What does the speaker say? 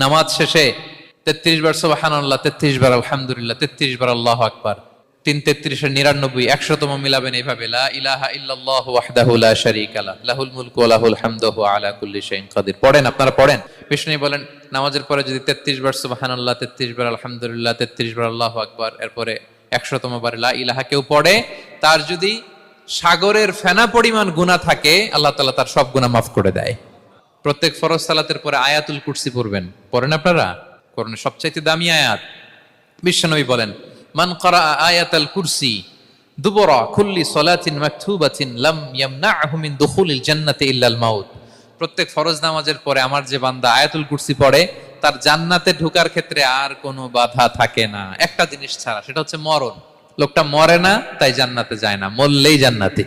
নামাজ শেষে 33 বার সুবহানাল্লাহ, 33 বার আলহামদুলিল্লাহ, 33 বার আল্লাহু আকবার, 3 33 99, 100তম মিলাবেন এইভাবে, লা ইলাহা ইল্লাল্লাহু ওয়াহদাহু লা শারীকা লাহু লাহুল মুলকু ওয়া লাহুল হামদু ওয়া হুয়া আলা কুল্লি শাইইন কাদির। পড়েন, আপনারা পড়েন। বিষ্ণু বলেন নামাজের পরে যদি 33 বার সুবহানাল্লাহ, 33 বার আলহামদুলিল্লাহ, 33 বার আল্লাহু আকবার, এরপরে 100তম বার লা ইলাহা কেউ পড়ে, তার যদি সাগরের ফেনা পরিমাণ গুনাহ থাকে আল্লাহ তাআলা তার সব গুনাহ মাফ করে দেয়। প্রত্যেক ফরজ সালাতের পরে আয়াতুল কুরসি পড়বেন। পড়েন আপনারা? কোরআনের সবচাইতে দামি আয়াত। বিশ্বনবী বলেন মান ক্বারা আয়াতাল কুরসি দুবরা কুল্লি সালাতিন মাকতুবাতিন লাম ইয়ামনাহু মিন দুখুলিল জান্নাতি ইল্লাল মাউত। প্রত্যেক ফরজ নামাজের পরে আমার যে বান্দা আয়াতুল কুরসি পড়ে তার জান্নাতে ঢোকার ক্ষেত্রে আর কোনো বাধা থাকে না, একটা জিনিস ছাড়া, সেটা হচ্ছে মরণ। লোকটা মরে না তাই জান্নাতে যায় না, মরলেই জান্নাতি।